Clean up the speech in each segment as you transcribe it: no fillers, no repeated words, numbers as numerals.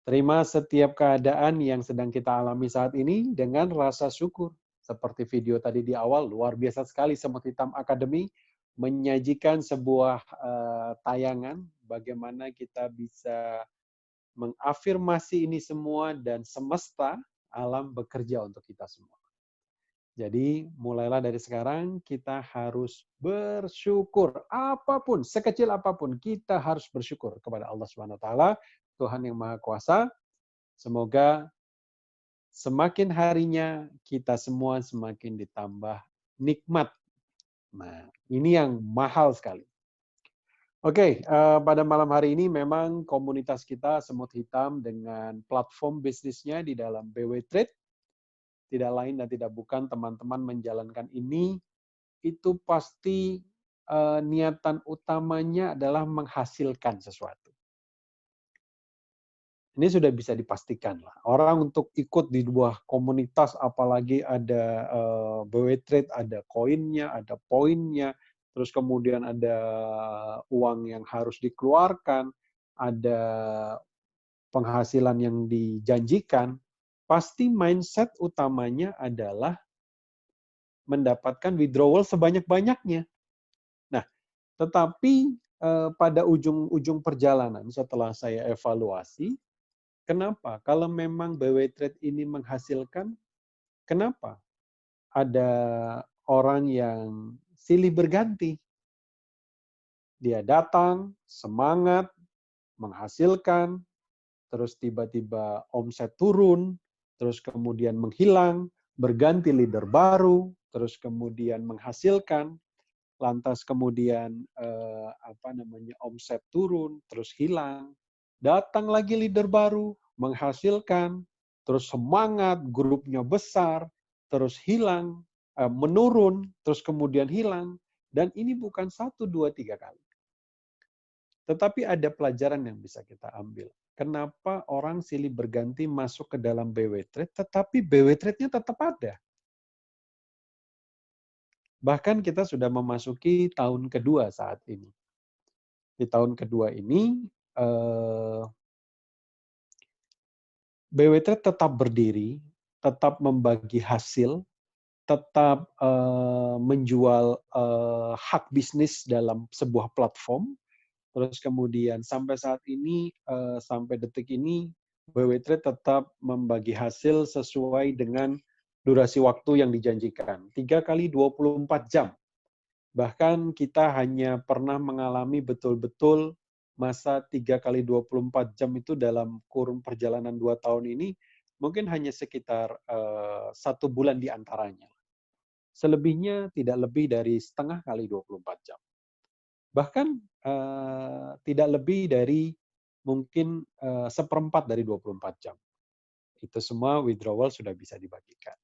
Terima setiap keadaan yang sedang kita alami saat ini dengan rasa syukur. Seperti video tadi di awal, luar biasa sekali Semut Hitam Academy menyajikan sebuah tayangan bagaimana kita bisa mengafirmasi ini semua dan semesta alam bekerja untuk kita semua. Jadi mulailah dari sekarang kita harus bersyukur. Apapun, sekecil apapun, kita harus bersyukur kepada Allah Subhanahu wa taala, Tuhan yang Maha Kuasa. Semoga semakin harinya kita semua semakin ditambah nikmat. Nah, ini yang mahal sekali. Oke, pada malam hari ini memang komunitas kita Semut Hitam dengan platform bisnisnya di dalam BW Trade, tidak lain dan tidak bukan teman-teman menjalankan ini, itu pasti niatan utamanya adalah menghasilkan sesuatu. Ini sudah bisa dipastikan lah. Orang untuk ikut di sebuah komunitas, apalagi ada BW Trade, ada koinnya, ada poinnya, terus kemudian ada uang yang harus dikeluarkan, ada penghasilan yang dijanjikan, pasti mindset utamanya adalah mendapatkan withdrawal sebanyak-banyaknya. Nah, tetapi pada ujung-ujung perjalanan setelah saya evaluasi, kenapa? Kalau memang BW Trade ini menghasilkan, kenapa ada orang yang silih berganti? Dia datang, semangat, menghasilkan, terus tiba-tiba omset turun, terus kemudian menghilang, berganti leader baru, terus kemudian menghasilkan, lantas kemudian omset turun, terus hilang, datang lagi leader baru, menghasilkan, terus semangat, grupnya besar, terus hilang, menurun, terus kemudian hilang, dan ini bukan 1, 2, 3 kali. Tetapi ada pelajaran yang bisa kita ambil. Kenapa orang silih berganti masuk ke dalam BW Trade, tetapi BW Trade-nya tetap ada. Bahkan kita sudah memasuki tahun kedua saat ini. Di tahun kedua ini, BW Trade tetap berdiri, tetap membagi hasil, tetap menjual hak bisnis dalam sebuah platform. Terus kemudian sampai saat ini, sampai detik ini, BW Trade tetap membagi hasil sesuai dengan durasi waktu yang dijanjikan. 3 kali 24 jam. Bahkan kita hanya pernah mengalami betul-betul masa 3 kali 24 jam itu dalam kurun perjalanan 2 tahun ini, mungkin hanya sekitar 1 bulan di antaranya. Selebihnya tidak lebih dari setengah kali 24 jam. Bahkan tidak lebih dari mungkin seperempat dari 24 jam. Itu semua withdrawal sudah bisa dibagikan.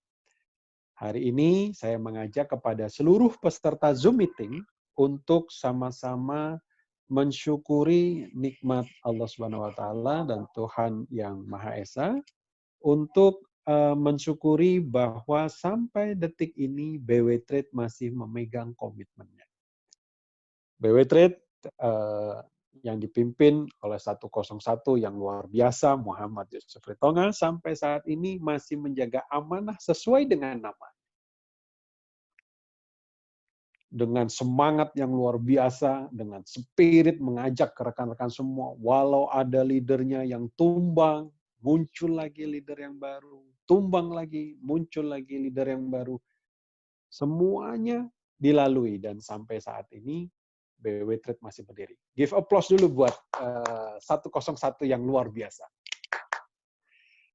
Hari ini saya mengajak kepada seluruh peserta Zoom meeting untuk sama-sama mensyukuri nikmat Allah Subhanahu wa taala dan Tuhan yang Maha Esa, untuk mensyukuri bahwa sampai detik ini BW Trade masih memegang komitmennya. BW Trade yang dipimpin oleh 101 yang luar biasa, Muhammad Yusuf Ritonga, sampai saat ini masih menjaga amanah sesuai dengan nama. Dengan semangat yang luar biasa, dengan spirit mengajak ke rekan-rekan semua, walau ada leadernya yang tumbang, muncul lagi leader yang baru, tumbang lagi, muncul lagi leader yang baru. Semuanya dilalui dan sampai saat ini BW Trade masih berdiri. Give applause dulu buat 101 yang luar biasa.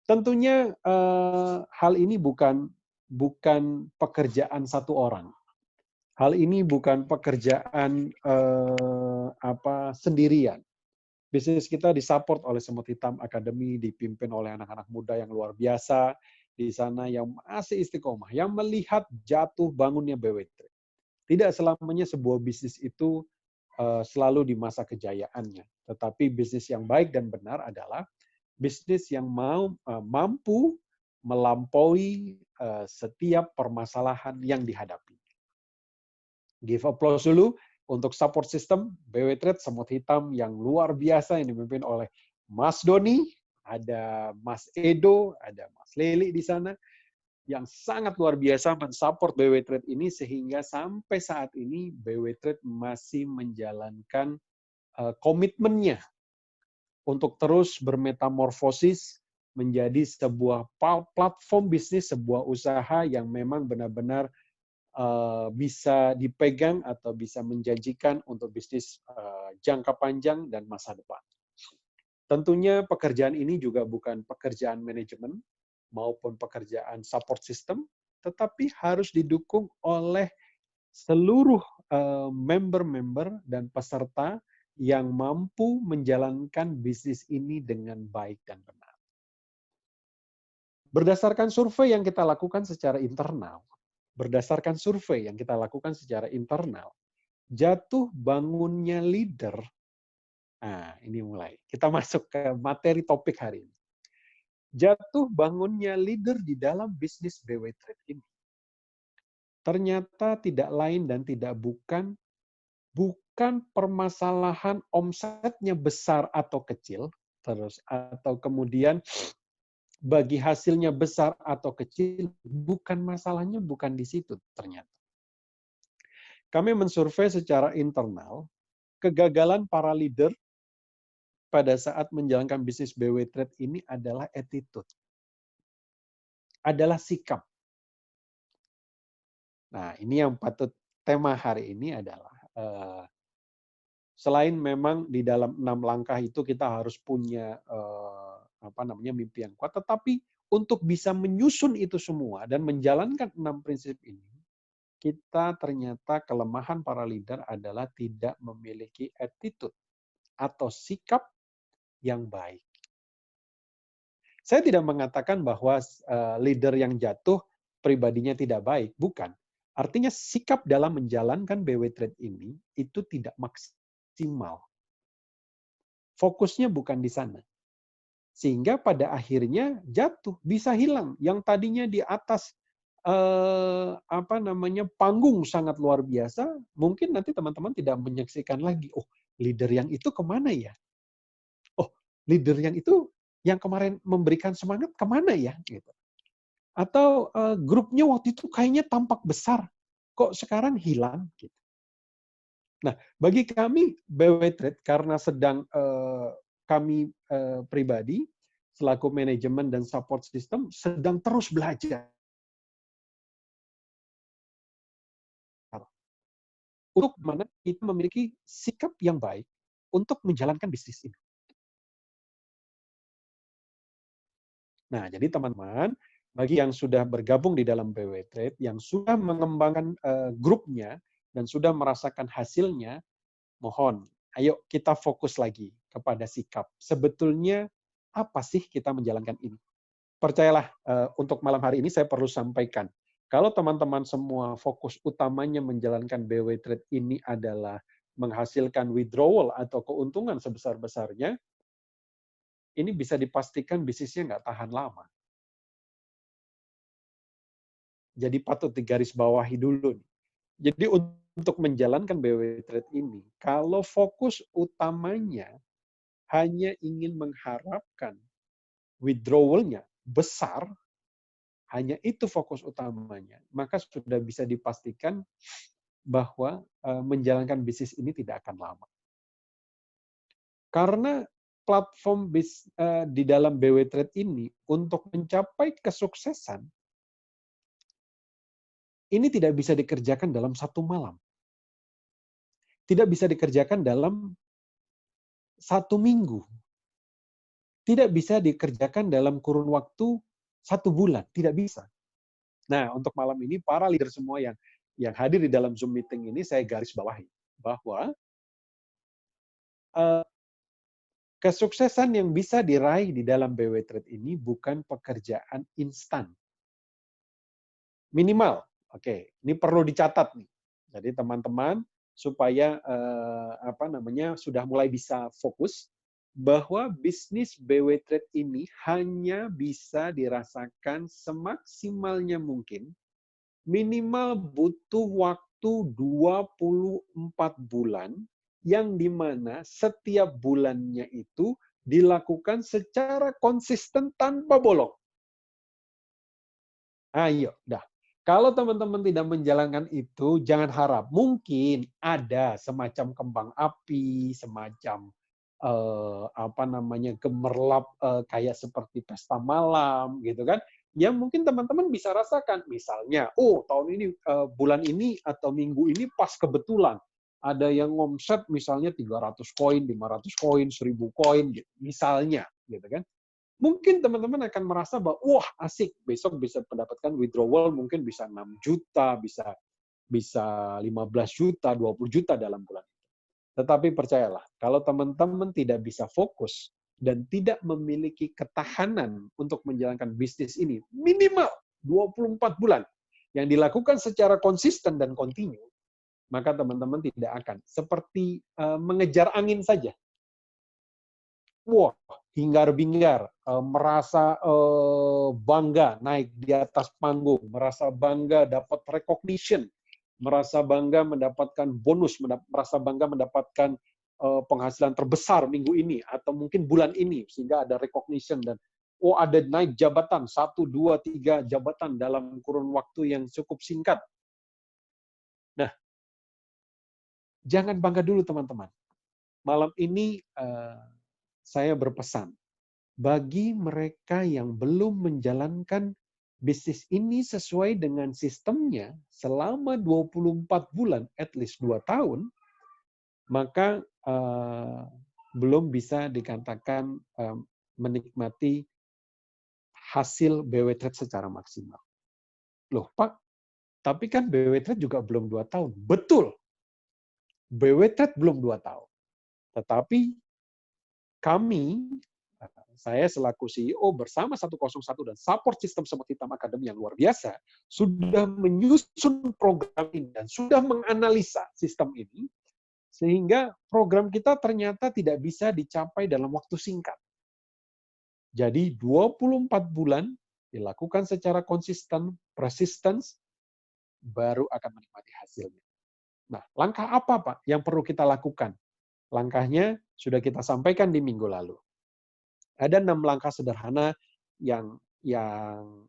Tentunya hal ini bukan pekerjaan satu orang. Hal ini bukan pekerjaan sendirian. Bisnis kita disupport oleh Semut Hitam Academy, dipimpin oleh anak-anak muda yang luar biasa di sana yang masih istiqomah, yang melihat jatuh bangunnya BW Trade. Tidak selamanya sebuah bisnis itu selalu di masa kejayaannya, tetapi bisnis yang baik dan benar adalah bisnis yang mampu melampaui setiap permasalahan yang dihadapi. Give applause dulu untuk support system BW Trade Semut Hitam yang luar biasa yang dipimpin oleh Mas Doni, Ada Mas Edo, ada Mas Leli di sana yang sangat luar biasa mensupport BW Trade ini sehingga sampai saat ini BW Trade masih menjalankan komitmennya untuk terus bermetamorfosis menjadi sebuah platform bisnis, sebuah usaha yang memang benar-benar bisa dipegang atau bisa menjanjikan untuk bisnis jangka panjang dan masa depan. Tentunya pekerjaan ini juga bukan pekerjaan manajemen maupun pekerjaan support system, tetapi harus didukung oleh seluruh member-member dan peserta yang mampu menjalankan bisnis ini dengan baik dan benar. Berdasarkan survei yang kita lakukan secara internal, jatuh bangunnya leader. Nah, ini mulai. Kita masuk ke materi topik hari ini. Jatuh bangunnya leader di dalam bisnis BW Trade ini ternyata tidak lain dan tidak bukan permasalahan omsetnya besar atau kecil, terus atau kemudian bagi hasilnya besar atau kecil, masalahnya bukan di situ ternyata. Kami mensurvei secara internal kegagalan para leader pada saat menjalankan bisnis BW Trade ini adalah attitude, adalah sikap. Nah, ini yang patut tema hari ini adalah selain memang di dalam 6 langkah itu kita harus punya mimpi yang kuat, tetapi untuk bisa menyusun itu semua dan menjalankan 6 prinsip ini, kita ternyata kelemahan para leader adalah tidak memiliki attitude atau sikap yang baik. Saya tidak mengatakan bahwa leader yang jatuh pribadinya tidak baik, bukan. Artinya sikap dalam menjalankan BW Trade ini itu tidak maksimal. Fokusnya bukan di sana. Sehingga pada akhirnya jatuh, bisa hilang. Yang tadinya di atas panggung sangat luar biasa, mungkin nanti teman-teman tidak menyaksikan lagi, oh leader yang itu kemana ya? Oh leader yang itu yang kemarin memberikan semangat kemana ya? Gitu. Atau grupnya waktu itu kayaknya tampak besar, kok sekarang hilang? Gitu. Nah, bagi kami BW Trade karena sedang kami pribadi selaku manajemen dan support system sedang terus belajar untuk mana kita memiliki sikap yang baik untuk menjalankan bisnis ini. Nah, jadi teman-teman, bagi yang sudah bergabung di dalam BW Trade, yang sudah mengembangkan grupnya dan sudah merasakan hasilnya, mohon, ayo kita fokus lagi kepada sikap. Sebetulnya apa sih kita menjalankan ini? Percayalah, untuk malam hari ini saya perlu sampaikan. Kalau teman-teman semua fokus utamanya menjalankan BW Trade ini adalah menghasilkan withdrawal atau keuntungan sebesar-besarnya, ini bisa dipastikan bisnisnya nggak tahan lama. Jadi patut digarisbawahi dulu. Jadi untuk menjalankan BW Trade ini, kalau fokus utamanya hanya ingin mengharapkan withdrawal-nya besar, hanya itu fokus utamanya, maka sudah bisa dipastikan bahwa menjalankan bisnis ini tidak akan lama. Karena platform di dalam BW Trade ini untuk mencapai kesuksesan ini tidak bisa dikerjakan dalam satu malam. Tidak bisa dikerjakan dalam satu minggu. Tidak bisa dikerjakan dalam kurun waktu 1 bulan. Tidak bisa. Nah, untuk malam ini, para leader semua yang hadir di dalam Zoom meeting ini, saya garis bawahi bahwa kesuksesan yang bisa diraih di dalam BW Trade ini bukan pekerjaan instan. Minimal, oke, ini perlu dicatat nih. Jadi teman-teman supaya sudah mulai bisa fokus bahwa bisnis BW Trade ini hanya bisa dirasakan semaksimalnya mungkin, minimal butuh waktu 24 bulan, yang dimana setiap bulannya itu dilakukan secara konsisten tanpa bolong. Ayo, dah. Kalau teman-teman tidak menjalankan itu, jangan harap. Mungkin ada semacam kembang api, semacam apa namanya gemerlap kayak seperti pesta malam, gitu kan? Yang mungkin teman-teman bisa rasakan. Misalnya, oh tahun ini bulan ini atau minggu ini pas kebetulan ada yang ngomset misalnya 300 koin, 500 koin, 1000 koin, gitu. Misalnya, gitu kan? Mungkin teman-teman akan merasa bahwa, wah asik, besok bisa mendapatkan withdrawal mungkin bisa 6 juta, bisa bisa 15 juta, 20 juta dalam bulan. Tetapi percayalah, kalau teman-teman tidak bisa fokus dan tidak memiliki ketahanan untuk menjalankan bisnis ini, minimal 24 bulan, yang dilakukan secara konsisten dan kontinu, maka teman-teman tidak akan seperti mengejar angin saja. Wah, hingar-bingar, merasa bangga naik di atas panggung, merasa bangga dapat recognition, merasa bangga mendapatkan bonus, merasa bangga mendapatkan penghasilan terbesar minggu ini atau mungkin bulan ini sehingga ada recognition dan oh ada naik jabatan 1, 2, 3 jabatan dalam kurun waktu yang cukup singkat. Nah, jangan bangga dulu teman-teman. Malam ini saya berpesan bagi mereka yang belum menjalankan bisnis ini sesuai dengan sistemnya selama 24 bulan, at least 2 tahun, maka belum bisa dikatakan menikmati hasil BW Trade secara maksimal. Loh Pak, tapi kan BW Trade juga belum 2 tahun. Betul, BW Trade belum 2 tahun. Tetapi kami, saya selaku CEO bersama 101 dan support sistem Semut Hitam Academy yang luar biasa, sudah menyusun program ini dan sudah menganalisa sistem ini, sehingga program kita ternyata tidak bisa dicapai dalam waktu singkat. Jadi 24 bulan dilakukan secara konsisten, persistence, baru akan menikmati hasilnya. Nah, langkah apa Pak yang perlu kita lakukan? Langkahnya sudah kita sampaikan di minggu lalu. Ada 6 langkah sederhana yang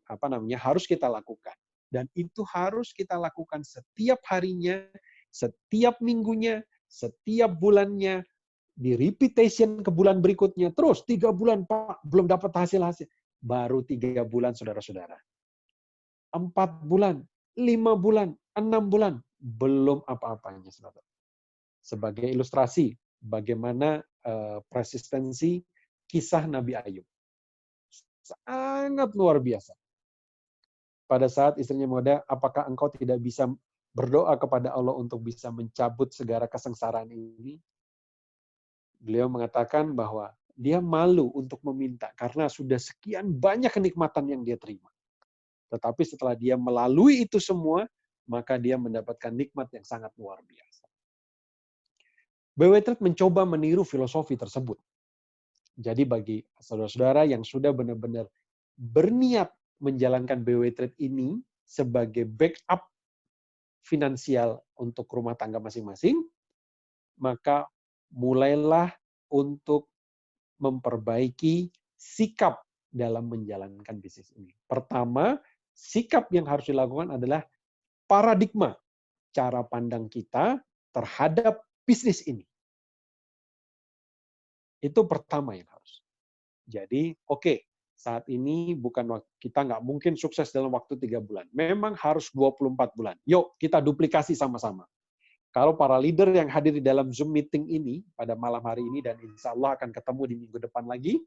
apa namanya harus kita lakukan, dan itu harus kita lakukan setiap harinya, setiap minggunya, setiap bulannya, di repetition ke bulan berikutnya, terus 3 bulan Pak belum dapat hasil-hasil, baru 3 bulan saudara-saudara, 4 bulan, 5 bulan, 6 bulan, belum apa-apanya saudara. Sebagai ilustrasi bagaimana persistensi kisah Nabi Ayub. Sangat luar biasa. Pada saat istrinya menggoda, apakah engkau tidak bisa berdoa kepada Allah untuk bisa mencabut segala kesengsaraan ini? Beliau mengatakan bahwa dia malu untuk meminta karena sudah sekian banyak kenikmatan yang dia terima. Tetapi setelah dia melalui itu semua, maka dia mendapatkan nikmat yang sangat luar biasa. BW Trade mencoba meniru filosofi tersebut. Jadi bagi saudara-saudara yang sudah benar-benar berniat menjalankan BW Trade ini sebagai backup finansial untuk rumah tangga masing-masing, maka mulailah untuk memperbaiki sikap dalam menjalankan bisnis ini. Pertama, sikap yang harus dilakukan adalah paradigma cara pandang kita terhadap bisnis ini. Itu pertama yang harus. Jadi, oke, saat ini bukan kita nggak mungkin sukses dalam waktu 3 bulan. Memang harus 24 bulan. Yuk, kita duplikasi sama-sama. Kalau para leader yang hadir di dalam Zoom meeting ini pada malam hari ini dan insya Allah akan ketemu di minggu depan lagi,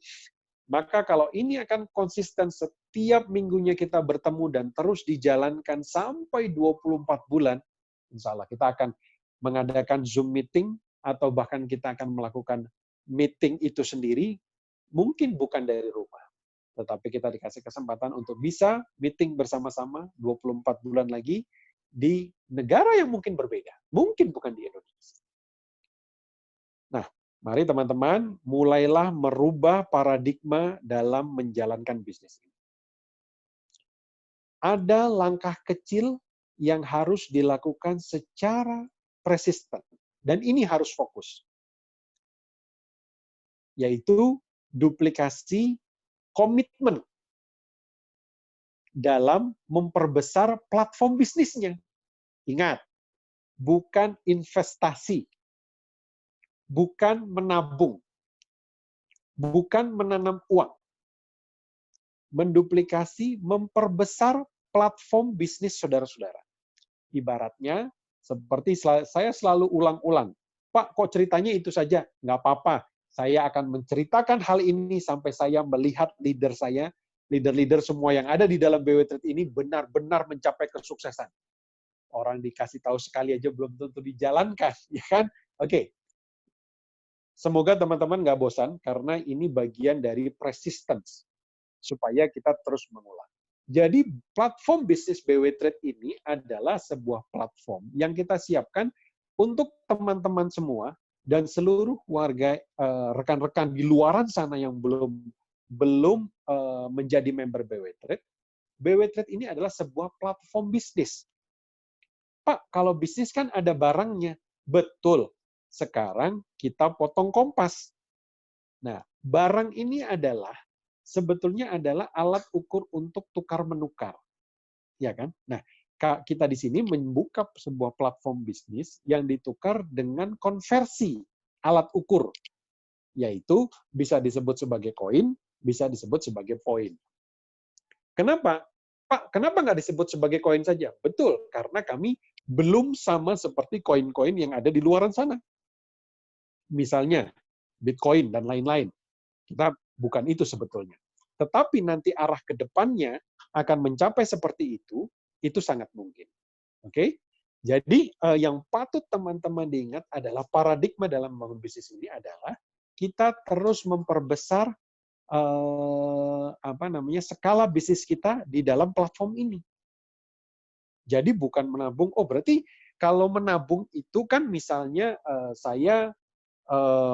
maka kalau ini akan konsisten setiap minggunya kita bertemu dan terus dijalankan sampai 24 bulan, insya Allah kita akan mengadakan Zoom meeting atau bahkan kita akan melakukan meeting itu sendiri, mungkin bukan dari rumah. Tetapi kita dikasih kesempatan untuk bisa meeting bersama-sama 24 bulan lagi di negara yang mungkin berbeda. Mungkin bukan di Indonesia. Nah, mari teman-teman mulailah merubah paradigma dalam menjalankan bisnis ini. Ada langkah kecil yang harus dilakukan secara persisten. Dan ini harus fokus. Yaitu duplikasi komitmen dalam memperbesar platform bisnisnya. Ingat, bukan investasi, bukan menabung, bukan menanam uang. Menduplikasi, memperbesar platform bisnis saudara-saudara. Ibaratnya, seperti saya selalu ulang-ulang, Pak, kok ceritanya itu saja? Nggak apa-apa. Saya akan menceritakan hal ini sampai saya melihat leader saya, leader-leader semua yang ada di dalam BW Trade ini benar-benar mencapai kesuksesan. Orang dikasih tahu sekali aja belum tentu dijalankan, ya kan? Oke. Semoga teman-teman nggak bosan, karena ini bagian dari persistence, supaya kita terus mengulang. Jadi platform bisnis BW Trade ini adalah sebuah platform yang kita siapkan untuk teman-teman semua dan seluruh warga rekan-rekan di luaran sana yang belum menjadi member BW Trade. BW Trade ini adalah sebuah platform bisnis. Pak, kalau bisnis kan ada barangnya. Betul. Sekarang kita potong kompas. Nah, barang ini sebetulnya adalah alat ukur untuk tukar-menukar. Ya kan? Nah, kita di sini membuka sebuah platform bisnis yang ditukar dengan konversi alat ukur, yaitu bisa disebut sebagai koin, bisa disebut sebagai poin. Kenapa? Pak, kenapa nggak disebut sebagai koin saja? Betul, karena kami belum sama seperti koin-koin yang ada di luaran sana. Misalnya, Bitcoin dan lain-lain. Kita bukan itu sebetulnya. Tetapi nanti arah ke depannya akan mencapai seperti itu sangat mungkin. Oke? Jadi yang patut teman-teman diingat adalah paradigma dalam membangun bisnis ini adalah kita terus memperbesar skala bisnis kita di dalam platform ini. Jadi bukan menabung. Oh, berarti kalau menabung itu kan misalnya saya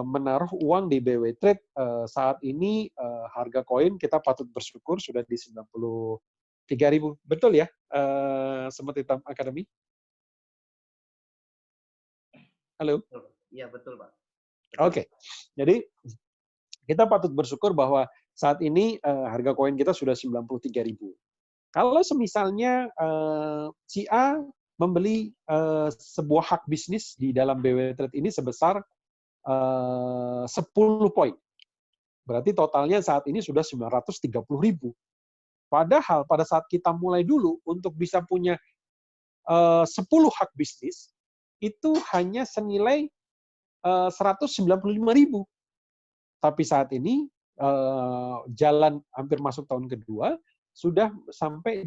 menaruh uang di BW Trade saat ini harga koin kita patut bersyukur sudah di 93.000. Betul ya, Semut Hitam Academy? Halo? Iya, betul, Pak. Oke. Jadi kita patut bersyukur bahwa saat ini harga koin kita sudah 93.000. Kalau semisalnya si A membeli sebuah hak bisnis di dalam BW Trade ini sebesar 10 poin. Berarti totalnya saat ini sudah 930.000. Padahal pada saat kita mulai dulu untuk bisa punya 10 hak bisnis, itu hanya senilai 195.000. Tapi saat ini jalan hampir masuk tahun kedua, sudah sampai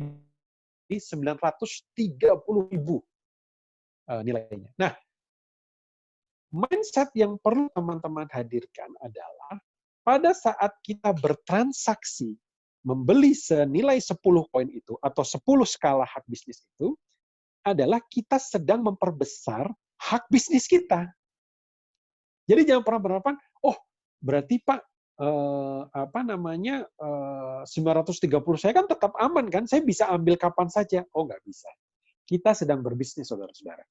di 930.000 nilainya. Nah, mindset yang perlu teman-teman hadirkan adalah pada saat kita bertransaksi membeli senilai 10 koin itu atau 10 skala hak bisnis itu adalah kita sedang memperbesar hak bisnis kita. Jadi jangan pernah beranggapan, oh berarti Pak 930 saya kan tetap aman kan, saya bisa ambil kapan saja. Oh nggak bisa. Kita sedang berbisnis, saudara-saudara.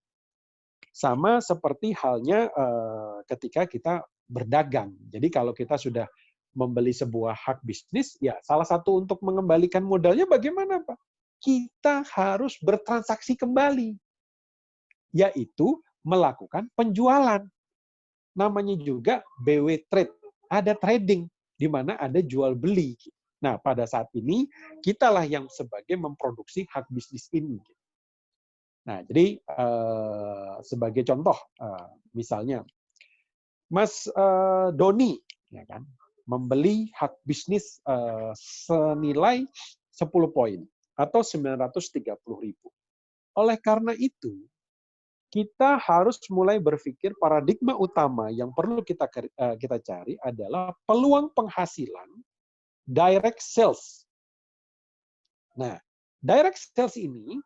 Sama seperti halnya ketika kita berdagang. Jadi kalau kita sudah membeli sebuah hak bisnis, ya salah satu untuk mengembalikan modalnya bagaimana, Pak? Kita harus bertransaksi kembali, yaitu melakukan penjualan. Namanya juga BW Trade, ada trading, di mana ada jual beli. Nah, pada saat ini, kitalah yang sebagai memproduksi hak bisnis ini. Nah, jadi sebagai contoh, misalnya Mas Doni, ya kan, membeli hak bisnis senilai 10 poin atau 930.000. Oleh karena itu, kita harus mulai berpikir paradigma utama yang perlu kita cari adalah peluang penghasilan direct sales. Nah, direct sales ini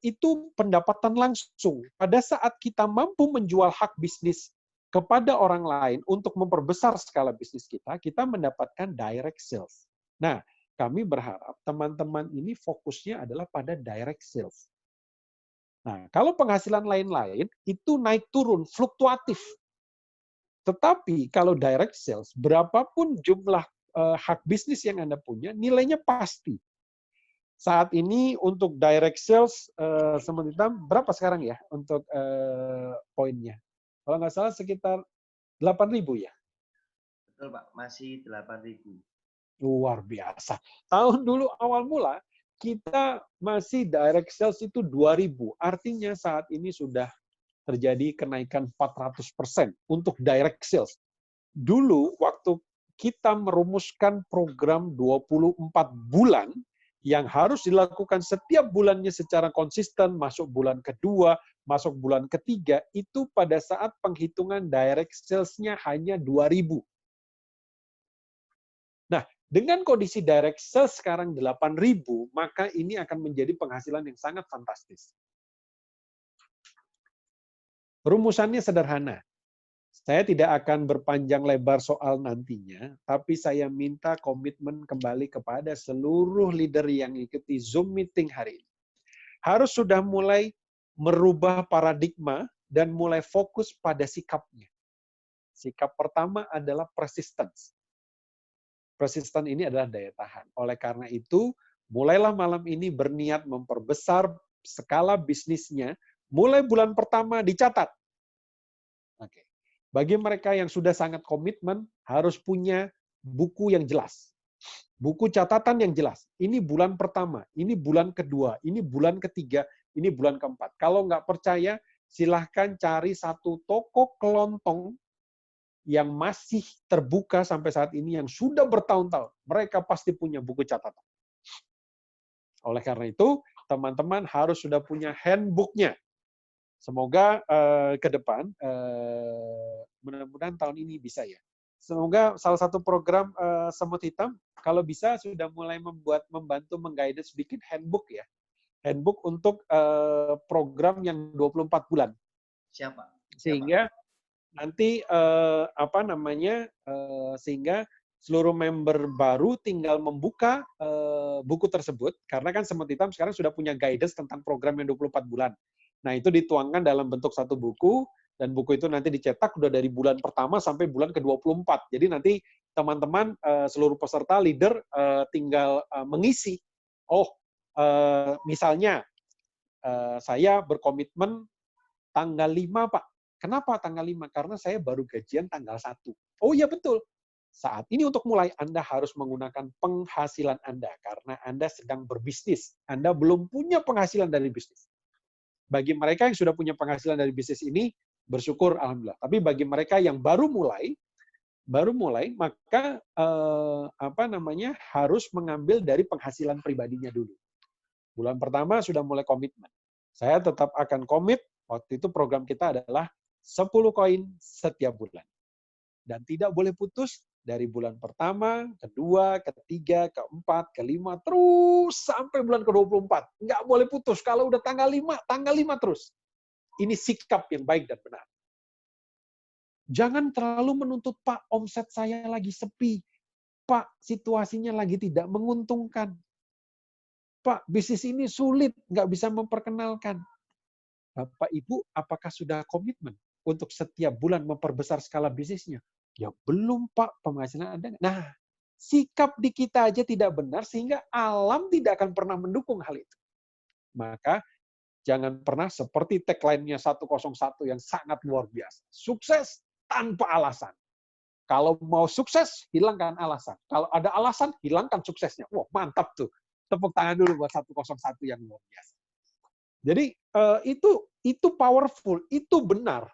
itu pendapatan langsung. Pada saat kita mampu menjual hak bisnis kepada orang lain untuk memperbesar skala bisnis kita, kita mendapatkan direct sales. Nah, kami berharap teman-teman ini fokusnya adalah pada direct sales. Nah, kalau penghasilan lain-lain itu naik turun, fluktuatif. Tetapi kalau direct sales, berapapun jumlah hak bisnis yang Anda punya, nilainya pasti. Saat ini untuk direct sales Semut Hitam berapa sekarang ya untuk poinnya? Kalau nggak salah sekitar 8.000 ya? Betul Pak, masih 8.000. Luar biasa. Tahun dulu awal mula, kita masih direct sales itu 2.000. Artinya saat ini sudah terjadi kenaikan 400% untuk direct sales. Dulu waktu kita merumuskan program 24 bulan yang harus dilakukan setiap bulannya secara konsisten, masuk bulan kedua, masuk bulan ketiga, itu pada saat penghitungan direct sales-nya hanya 2.000. Nah, dengan kondisi direct sales sekarang 8.000, maka ini akan menjadi penghasilan yang sangat fantastis. Rumusannya sederhana. Saya tidak akan berpanjang lebar soal nantinya, tapi saya minta komitmen kembali kepada seluruh leader yang ikuti Zoom meeting hari ini. Harus sudah mulai merubah paradigma dan mulai fokus pada sikapnya. Sikap pertama adalah persistence. Persisten ini adalah daya tahan. Oleh karena itu, mulailah malam ini berniat memperbesar skala bisnisnya. Mulai bulan pertama dicatat. Oke. Bagi mereka yang sudah sangat komitmen, harus punya buku yang jelas. Buku catatan yang jelas. Ini bulan pertama, ini bulan kedua, ini bulan ketiga, ini bulan keempat. Kalau nggak percaya, silahkan cari satu toko kelontong yang masih terbuka sampai saat ini, yang sudah bertahun-tahun. Mereka pasti punya buku catatan. Oleh karena itu, teman-teman harus sudah punya handbook-nya. Semoga ke depan, mudah-mudahan tahun ini bisa ya. Semoga salah satu program Semut Hitam, kalau bisa sudah mulai membantu mengguide sedikit handbook ya. Handbook untuk program yang 24 bulan. Siapa? Sehingga nanti sehingga seluruh member baru tinggal membuka buku tersebut, karena kan Semut Hitam sekarang sudah punya guidance tentang program yang 24 bulan. Nah, itu dituangkan dalam bentuk satu buku, dan buku itu nanti dicetak udah dari bulan pertama sampai bulan ke-24. Jadi nanti teman-teman seluruh peserta leader tinggal mengisi. Oh, misalnya saya berkomitmen tanggal 5, Pak. Kenapa tanggal 5? Karena saya baru gajian tanggal 1. Oh iya betul. Saat ini untuk mulai Anda harus menggunakan penghasilan Anda karena Anda sedang berbisnis. Anda belum punya penghasilan dari bisnis. Bagi mereka yang sudah punya penghasilan dari bisnis ini, bersyukur alhamdulillah. Tapi bagi mereka yang baru mulai maka harus mengambil dari penghasilan pribadinya dulu. Bulan pertama sudah mulai komitmen. Saya tetap akan komit, waktu itu program kita adalah 10 koin setiap bulan. Dan tidak boleh putus dari bulan pertama, kedua, ketiga, keempat, kelima, terus sampai bulan ke-24. Nggak boleh putus. Kalau udah tanggal 5 terus. Ini sikap yang baik dan benar. Jangan terlalu menuntut, Pak, omset saya lagi sepi. Pak, situasinya lagi tidak menguntungkan. Pak, bisnis ini sulit, nggak bisa memperkenalkan. Bapak Ibu, apakah sudah komitmen untuk setiap bulan memperbesar skala bisnisnya? Ya belum, Pak, penghasilan Anda. Nah, sikap di kita aja tidak benar sehingga alam tidak akan pernah mendukung hal itu. Maka jangan pernah seperti tagline-nya 101 yang sangat luar biasa. Sukses tanpa alasan. Kalau mau sukses, hilangkan alasan. Kalau ada alasan, hilangkan suksesnya. Wah, mantap tuh. Tepuk tangan dulu buat 101 yang luar biasa. Jadi itu powerful, itu benar.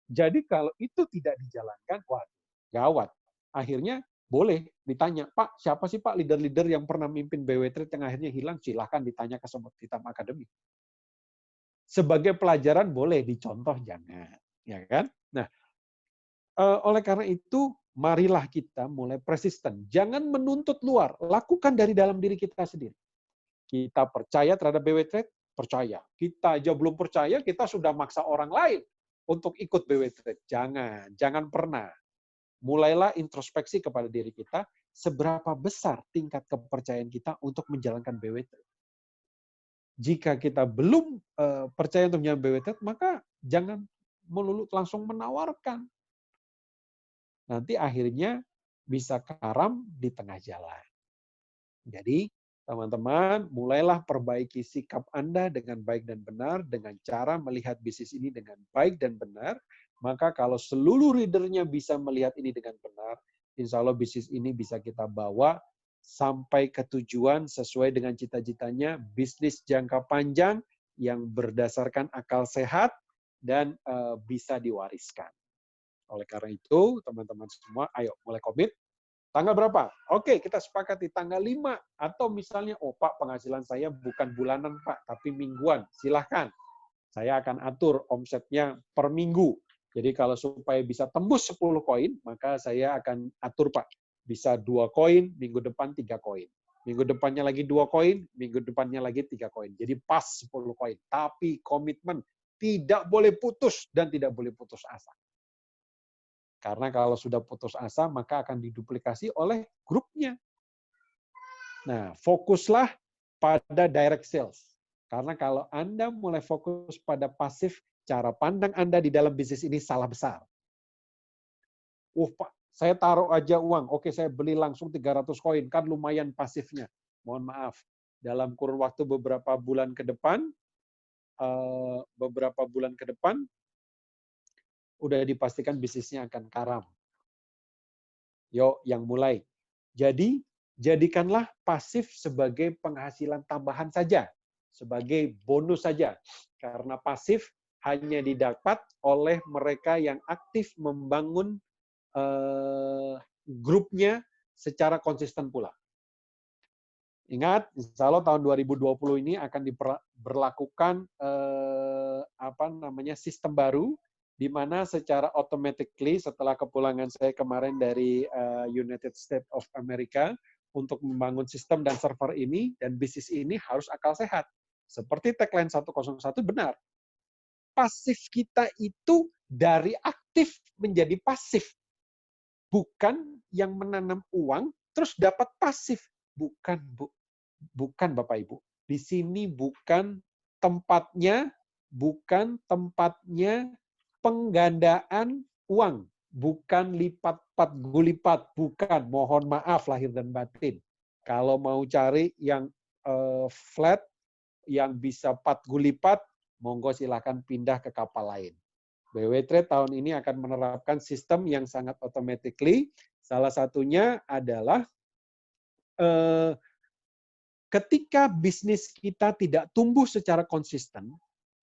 Jadi kalau itu tidak dijalankan, wah, gawat. Akhirnya boleh ditanya, Pak, siapa sih Pak leader-leader yang pernah mimpin BW Trade yang akhirnya hilang? Silahkan ditanya ke Semut Hitam Academy. Sebagai pelajaran boleh, dicontoh jangan, ya kan? Nah, oleh karena itu, marilah kita mulai persisten. Jangan menuntut luar, lakukan dari dalam diri kita sendiri. Kita percaya terhadap BW Trade, percaya. Kita aja belum percaya, kita sudah maksa orang lain untuk ikut BW Trade. Jangan pernah. Mulailah introspeksi kepada diri kita, seberapa besar tingkat kepercayaan kita untuk menjalankan BW Trade. Jika kita belum percaya untuk menjalankan BW Trade, maka jangan melulu langsung menawarkan. nanti akhirnya bisa karam di tengah jalan. Jadi, teman-teman, mulailah perbaiki sikap Anda dengan baik dan benar, dengan cara melihat bisnis ini dengan baik dan benar. Maka kalau seluruh readernya bisa melihat ini dengan benar, insya Allah bisnis ini bisa kita bawa sampai ke tujuan sesuai dengan cita-citanya, bisnis jangka panjang yang berdasarkan akal sehat dan bisa diwariskan. Oleh karena itu, teman-teman semua, ayo mulai komit. Tanggal berapa? Oke, kita sepakati tanggal 5. Atau misalnya, oh Pak, penghasilan saya bukan bulanan Pak, tapi mingguan. Silahkan. Saya akan atur omsetnya per minggu. Jadi kalau supaya bisa tembus 10 koin, maka saya akan atur Pak. Bisa 2 koin, minggu depan 3 koin. Minggu depannya lagi 2 koin, minggu depannya lagi 3 koin. Jadi pas 10 koin. Tapi komitmen tidak boleh putus dan tidak boleh putus asa. Karena kalau sudah putus asa, maka akan diduplikasi oleh grupnya. Nah, fokuslah pada direct sales. Karena kalau Anda mulai fokus pada pasif, cara pandang Anda di dalam bisnis ini salah besar. Pak, saya taruh aja uang. Oke, saya beli langsung 300 koin. Kan lumayan pasifnya. Mohon maaf. Dalam kurun waktu beberapa bulan ke depan, udah dipastikan bisnisnya akan karam. Yuk, yang mulai. Jadi, jadikanlah pasif sebagai penghasilan tambahan saja, sebagai bonus saja. Karena pasif hanya didapat oleh mereka yang aktif membangun grupnya secara konsisten pula. Ingat, insya Allah tahun 2020 ini akan diberlakukan sistem baru, di mana secara automatically setelah kepulangan saya kemarin dari United States of America untuk membangun sistem dan server ini, dan bisnis ini harus akal sehat. Seperti tagline 101 benar. Pasif kita itu dari aktif menjadi pasif. Bukan yang menanam uang terus dapat pasif. Bukan, Bu. Bukan, Bapak Ibu. Di sini bukan tempatnya penggandaan uang, bukan lipat-pat gulipat, bukan. Mohon maaf lahir dan batin. Kalau mau cari yang flat, yang bisa pat gulipat, monggo silakan pindah ke kapal lain. BW Trade tahun ini akan menerapkan sistem yang sangat automatically. Salah satunya adalah ketika bisnis kita tidak tumbuh secara konsisten,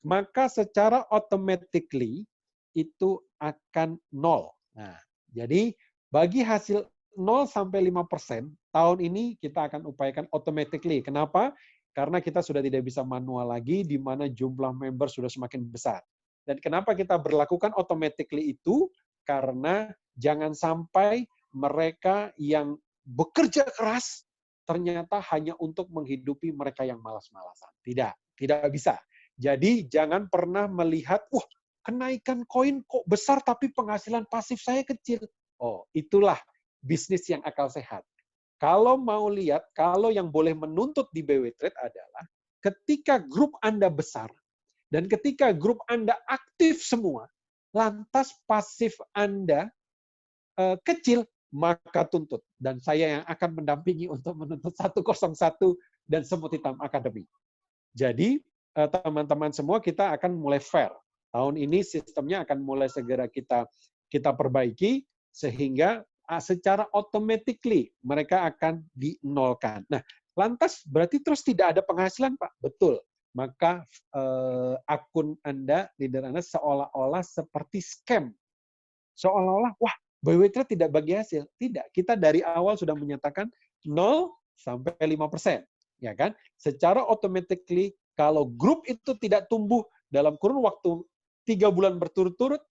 maka secara automatically itu akan nol. Nah, jadi bagi hasil 0 sampai 5%, tahun ini kita akan upayakan automatically. Kenapa? Karena kita sudah tidak bisa manual lagi, di mana jumlah member sudah semakin besar. Dan kenapa kita berlakukan automatically itu? Karena jangan sampai mereka yang bekerja keras ternyata hanya untuk menghidupi mereka yang malas-malasan. Tidak bisa. Jadi jangan pernah melihat, kenaikan koin kok besar tapi penghasilan pasif saya kecil. Oh, itulah bisnis yang akal sehat. Kalau mau lihat, kalau yang boleh menuntut di BW Trade adalah ketika grup Anda besar dan ketika grup Anda aktif semua, lantas pasif Anda kecil, maka tuntut. Dan saya yang akan mendampingi untuk menuntut 101 dan Semut Hitam Academy. Jadi, teman-teman semua, kita akan mulai fair. Tahun ini sistemnya akan mulai segera kita perbaiki, sehingga secara automatically mereka akan dinolkan. Nah, lantas berarti terus tidak ada penghasilan, Pak? Betul. Maka akun Anda, leader Anda seolah-olah seperti scam. Seolah-olah, BW Trade tidak bagi hasil. Tidak. Kita dari awal sudah menyatakan 0 sampai 5%. Ya kan? Secara automatically, kalau grup itu tidak tumbuh dalam kurun waktu 3 bulan berturut-turut,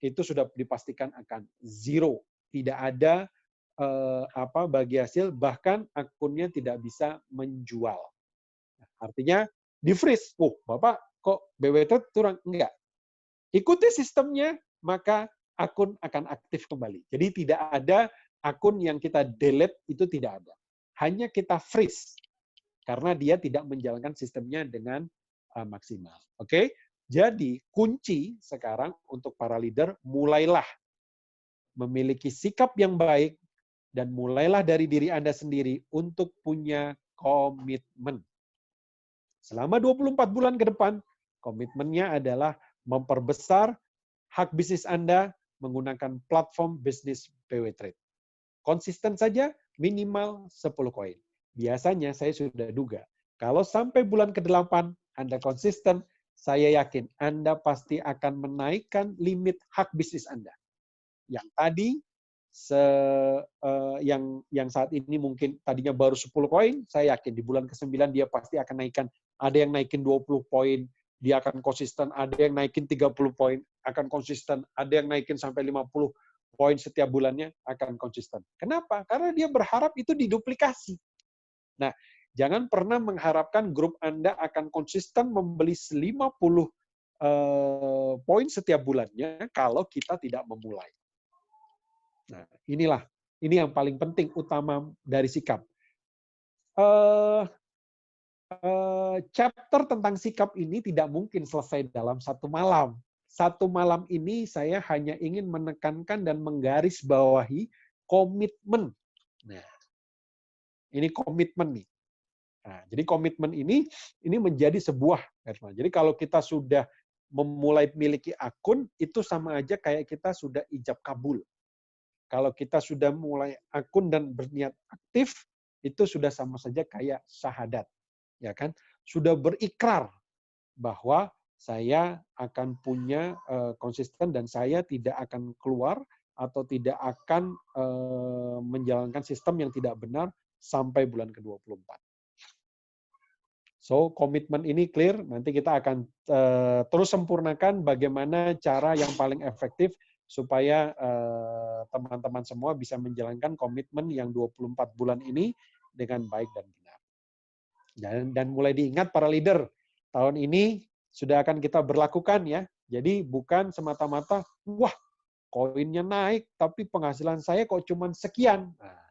itu sudah dipastikan akan zero. Tidak ada bagi hasil, bahkan akunnya tidak bisa menjual. Artinya di-freeze. Bapak kok BW Trade turun? Enggak. Ikuti sistemnya, maka akun akan aktif kembali. Jadi tidak ada akun yang kita delete, itu tidak ada. Hanya kita freeze. Karena dia tidak menjalankan sistemnya dengan maksimal. Oke? Jadi kunci sekarang untuk para leader, mulailah memiliki sikap yang baik, dan mulailah dari diri Anda sendiri untuk punya komitmen. Selama 24 bulan ke depan, komitmennya adalah memperbesar hak bisnis Anda menggunakan platform bisnis BW Trade. Konsisten saja, minimal 10 koin. Biasanya saya sudah duga, kalau sampai bulan ke-8 Anda konsisten, saya yakin Anda pasti akan menaikkan limit hak bisnis Anda. Yang tadi, yang saat ini mungkin tadinya baru 10 koin, saya yakin di bulan ke-9 dia pasti akan naikkan. Ada yang naikin 20 poin, dia akan konsisten. Ada yang naikin 30 poin, akan konsisten. Ada yang naikin sampai 50 poin setiap bulannya, akan konsisten. Kenapa? Karena dia berharap itu diduplikasi. Nah, jangan pernah mengharapkan grup Anda akan konsisten membeli 50 poin setiap bulannya kalau kita tidak memulai. Nah, ini yang paling penting utama dari sikap. Chapter tentang sikap ini tidak mungkin selesai dalam satu malam. Satu malam ini saya hanya ingin menekankan dan menggarisbawahi komitmen. Nah, ini komitmen nih. Nah, jadi komitmen ini menjadi sebuah. Jadi kalau kita sudah memulai memiliki akun, itu sama aja kayak kita sudah ijab kabul. Kalau kita sudah mulai akun dan berniat aktif, itu sudah sama saja kayak syahadat. Ya kan? Sudah berikrar bahwa saya akan punya konsisten dan saya tidak akan keluar atau tidak akan menjalankan sistem yang tidak benar sampai bulan ke-24. So, komitmen ini clear, nanti kita akan terus sempurnakan bagaimana cara yang paling efektif supaya teman-teman semua bisa menjalankan komitmen yang 24 bulan ini dengan baik dan benar. Dan mulai diingat para leader, tahun ini sudah akan kita berlakukan ya. Jadi bukan semata-mata, wah koinnya naik, tapi penghasilan saya kok cuma sekian. Nah,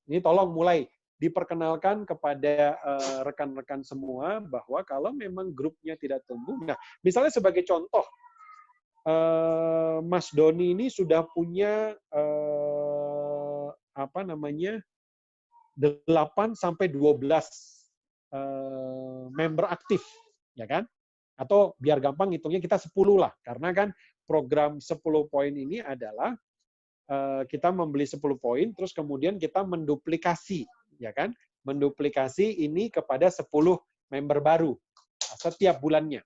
ini tolong mulai diperkenalkan kepada rekan-rekan semua bahwa kalau memang grupnya tidak tumbuh, nah misalnya sebagai contoh, Mas Doni ini sudah punya 8 sampai 12 member aktif, ya kan? Atau biar gampang hitungnya kita 10 lah, karena kan program 10 poin ini adalah kita membeli 10 poin, terus kemudian kita menduplikasi, ya kan? Menduplikasi ini kepada 10 member baru setiap bulannya.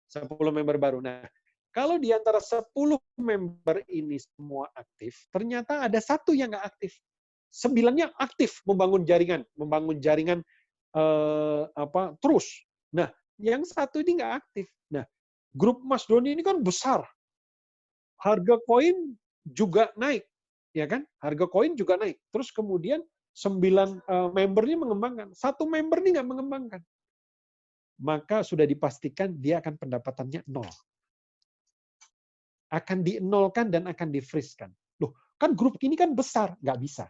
10 member baru. Nah, kalau di antara 10 member ini semua aktif, ternyata ada satu yang nggak aktif. 9-nya aktif membangun jaringan terus. Nah, yang satu ini nggak aktif. Nah, grup Mas Doni ini kan besar. Harga koin juga naik, ya kan? Harga koin juga naik. Terus kemudian 9 membernya mengembangkan. Satu member ini nggak mengembangkan. Maka sudah dipastikan dia akan pendapatannya 0. Akan di-nolkan dan akan di-freeze-kan. Loh, kan grup ini kan besar. Nggak bisa.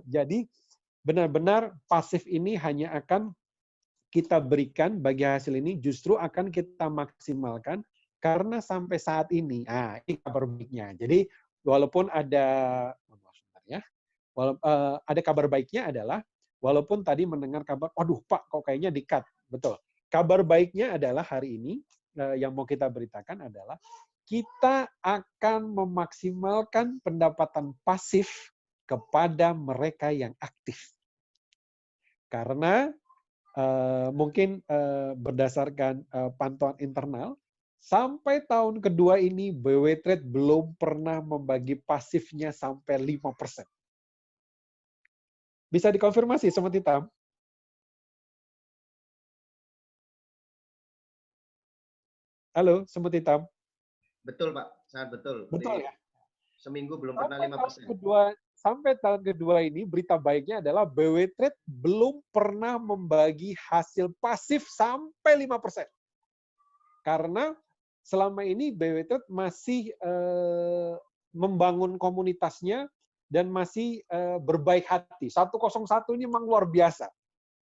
Jadi, benar-benar pasif ini hanya akan kita berikan bagi hasil ini justru akan kita maksimalkan karena sampai saat ini, ini kabar baiknya. Jadi walaupun ada, ada kabar baiknya adalah walaupun tadi mendengar kabar, aduh Pak, kok kayaknya di-cut. Betul. Kabar baiknya adalah hari ini yang mau kita beritakan adalah kita akan memaksimalkan pendapatan pasif kepada mereka yang aktif. Karena mungkin berdasarkan pantauan internal, sampai tahun kedua ini BW Trade belum pernah membagi pasifnya sampai 5%. Bisa dikonfirmasi, Sobat Hitam? Halo, Sobat Hitam? Betul, Pak. Sangat betul. Betul ya? Seminggu belum pernah 5%. Sampai tahun kedua ini, berita baiknya adalah BW Trade belum pernah membagi hasil pasif sampai 5%. Karena selama ini BW Trade masih membangun komunitasnya dan masih berbaik hati. 101 ini memang luar biasa.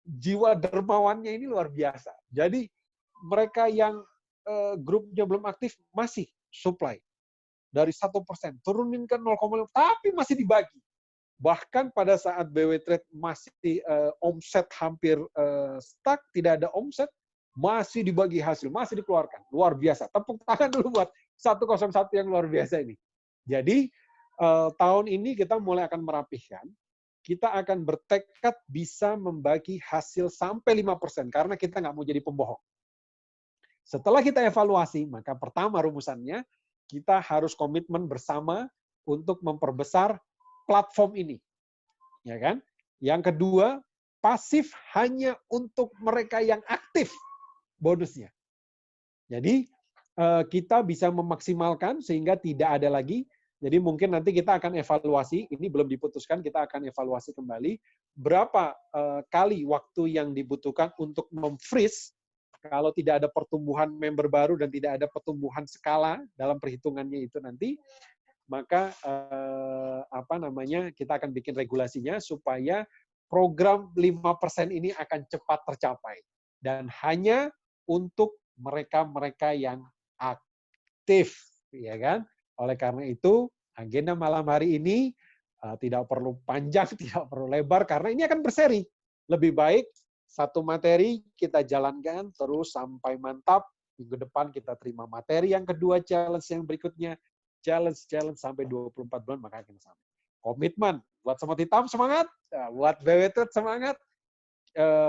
Jiwa dermawannya ini luar biasa. Jadi mereka yang grupnya belum aktif masih supply. dari 1%, turunin ke 0,5, tapi masih dibagi. Bahkan pada saat BW Trade masih omset hampir stuck, tidak ada omset, masih dibagi hasil, masih dikeluarkan. Luar biasa. Tepuk tangan dulu buat 101 yang luar biasa ini. Jadi, tahun ini kita mulai akan merapihkan. Kita akan bertekad bisa membagi hasil sampai 5%, karena kita nggak mau jadi pembohong. Setelah kita evaluasi, maka pertama rumusannya, kita harus komitmen bersama untuk memperbesar platform ini. Ya kan? Yang kedua, pasif hanya untuk mereka yang aktif bonusnya. Jadi, kita bisa memaksimalkan sehingga tidak ada lagi. Jadi mungkin nanti kita akan evaluasi, ini belum diputuskan, kita akan evaluasi kembali berapa kali waktu yang dibutuhkan untuk memfreeze kalau tidak ada pertumbuhan member baru dan tidak ada pertumbuhan skala dalam perhitungannya itu nanti, maka kita akan bikin regulasinya supaya program 5% ini akan cepat tercapai dan hanya untuk mereka-mereka yang aktif, ya kan? Oleh karena itu, agenda malam hari ini tidak perlu panjang, tidak perlu lebar, karena ini akan berseri. Lebih baik satu materi kita jalankan terus sampai mantap. Minggu depan kita terima materi yang kedua, challenge yang berikutnya, challenge sampai 24 bulan, maka akan sampai. Komitmen buat Semut Hitam semangat, buat BW Trade semangat,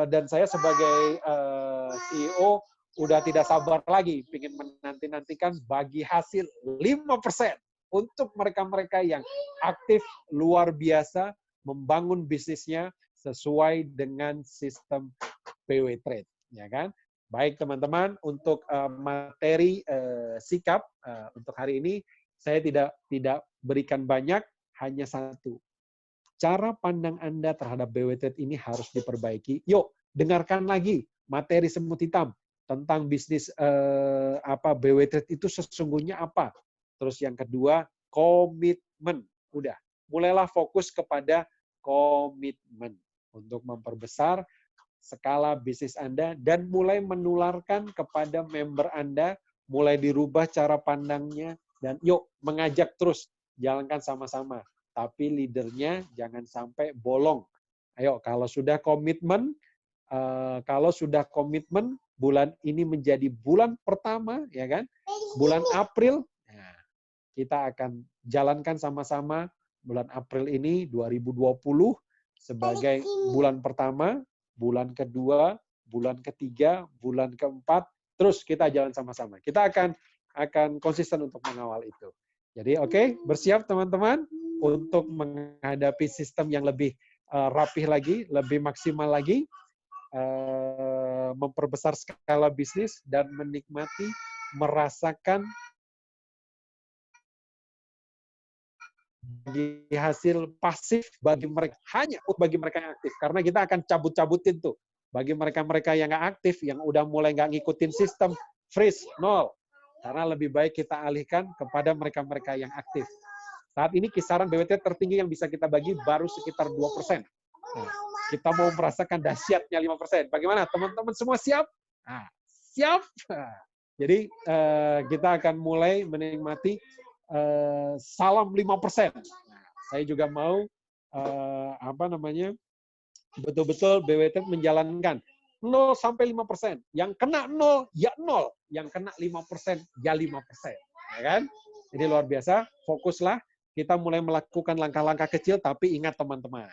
dan saya sebagai CEO udah tidak sabar lagi, ingin menanti-nantikan bagi hasil 5% untuk mereka-mereka yang aktif luar biasa membangun bisnisnya sesuai dengan sistem BW Trade, ya kan? Baik teman-teman, untuk materi sikap untuk hari ini saya tidak berikan banyak, hanya satu. Cara pandang Anda terhadap BW Trade ini harus diperbaiki. Yuk, dengarkan lagi materi Semut Hitam tentang bisnis BW Trade itu sesungguhnya apa. Terus yang kedua, komitmen. Udah, mulailah fokus kepada komitmen untuk memperbesar skala bisnis Anda dan mulai menularkan kepada member Anda, mulai dirubah cara pandangnya, dan yuk mengajak terus, jalankan sama-sama. Tapi leadernya jangan sampai bolong. Ayo, kalau sudah komitmen, bulan ini menjadi bulan pertama, ya kan? Bulan April, nah, kita akan jalankan sama-sama bulan April ini 2020 sebagai bulan pertama, bulan kedua, bulan ketiga, bulan keempat, terus kita jalan sama-sama. Kita akan konsisten untuk mengawal itu. Jadi oke, bersiap teman-teman untuk menghadapi sistem yang lebih rapih lagi, lebih maksimal lagi, memperbesar skala bisnis dan menikmati, merasakan bagi hasil pasif bagi mereka, hanya bagi mereka yang aktif. Karena kita akan cabut-cabutin tuh. Bagi mereka-mereka yang nggak aktif, yang udah mulai nggak ngikutin sistem, freeze, nol. Karena lebih baik kita alihkan kepada mereka-mereka yang aktif. Saat ini kisaran BWT tertinggi yang bisa kita bagi baru sekitar 2%. Nah, kita mau merasakan dahsyatnya 5%. Bagaimana? Teman-teman semua siap? Nah, siap? Jadi kita akan mulai menikmati salam 5%. Nah, saya juga mau betul-betul BWT menjalankan 0 sampai 5%. Yang kena 0, ya 0. Yang kena 5%, ya 5%. Ya kan? Jadi luar biasa, fokuslah. Kita mulai melakukan langkah-langkah kecil, tapi ingat teman-teman,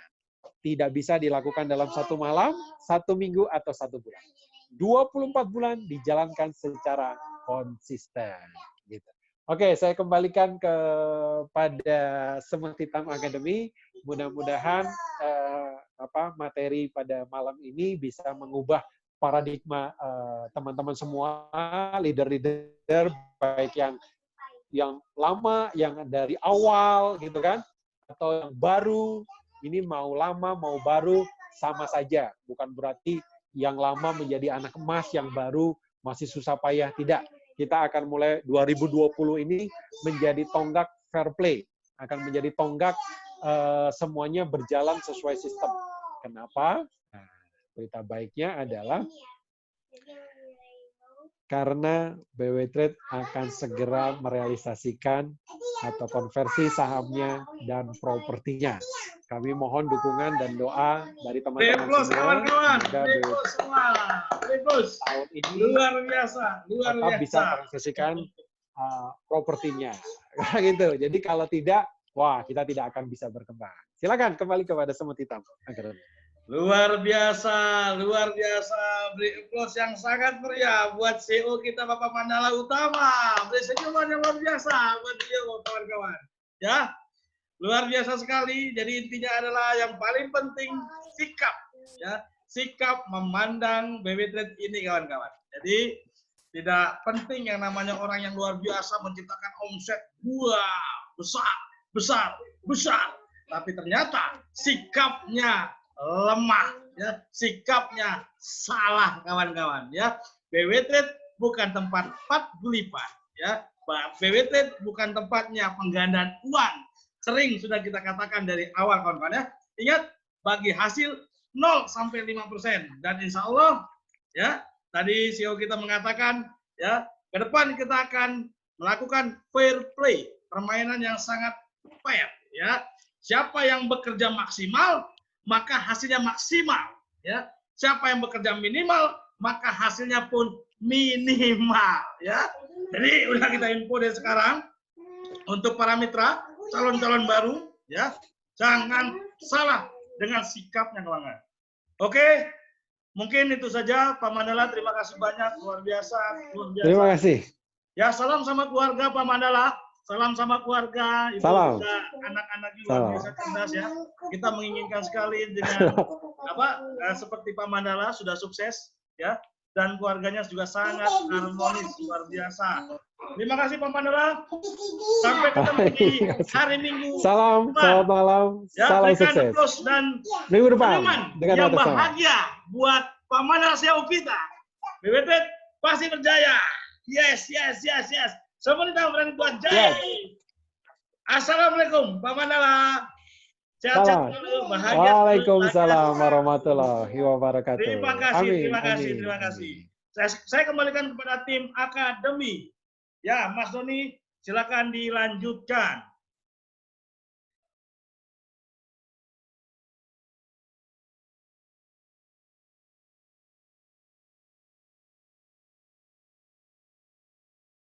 tidak bisa dilakukan dalam satu malam, satu minggu, atau satu bulan. 24 bulan dijalankan secara konsisten. Gitu. Oke, saya kembalikan kepada Semut Hitam Academy. Mudah-mudahan materi pada malam ini bisa mengubah paradigma teman-teman semua, leader-leader baik yang lama, yang dari awal gitu kan, atau yang baru. Ini mau lama mau baru sama saja, bukan berarti yang lama menjadi anak emas, yang baru masih susah payah, tidak. Kita akan mulai 2020 ini menjadi tonggak fair play, akan menjadi tonggak semuanya berjalan sesuai sistem. Kenapa? Nah, berita baiknya adalah karena BW Trade akan segera merealisasikan atau konversi sahamnya dan propertinya. Kami mohon dukungan dan doa dari teman-teman semua. Kawan-kawan, Semoga semua. tahun ini Luar biasa, luar tetap biasa. bisa merealisasikan propertinya. Gitu. Jadi kalau tidak, wah kita tidak akan bisa berkembang. Silakan kembali kepada semut hitam. Luar biasa, luar biasa. Beri aplaus yang sangat meriah buat CEO kita Bapak Mandala Utama. Beri senyuman yang luar biasa buat beliau kawan-kawan. Ya, luar biasa sekali. Jadi intinya adalah yang paling penting sikap, ya, sikap memandang BW Trade ini kawan-kawan. Jadi tidak penting yang namanya orang yang luar biasa menciptakan omset besar, tapi ternyata sikapnya lemah, ya, sikapnya salah kawan-kawan, ya. BW Trade bukan tempat gulipan, ya. BW Trade bukan tempatnya penggandaan uang. Sering sudah kita katakan dari awal kawan-kawan, ya. Ingat, bagi hasil 0 sampai 5% dan insya Allah, ya, tadi CEO kita mengatakan, ya, ke depan kita akan melakukan fair play, permainan yang sangat fair, ya. Siapa yang bekerja maksimal, maka hasilnya maksimal, ya. Siapa yang bekerja minimal, maka hasilnya pun minimal, ya. Jadi udah kita info dari sekarang untuk para mitra, calon-calon baru, ya, jangan salah dengan sikapnya kawan-kawan. Oke, mungkin itu saja Pak Mandala. Terima kasih banyak, luar biasa, luar biasa. Terima kasih. Ya, salam sama keluarga Pak Mandala. Salam sama keluarga, ibu juga, anak-anak juga luar biasa cerdas, ya. Kita menginginkan sekali dengan seperti Pak Mandala sudah sukses, ya, dan keluarganya juga sangat harmonis, luar biasa. Terima kasih Pak Mandala. Sampai ketemu di hari Minggu. Salam, selamat malam, ya, salam sukses. Dan minggu depan dengan yang bahagia buat Pak Mandala CEO kita. BW Trade pasti berjaya. Yes. Semua kita berani buat jaya. Yes. Assalamualaikum Pak Mandala. Sehat-sehat dulu, bahagia. Waalaikumsalam warahmatullahi wabarakatuh. Terima kasih. Saya kembalikan kepada tim akademi. Ya, Mas Doni, silakan dilanjutkan.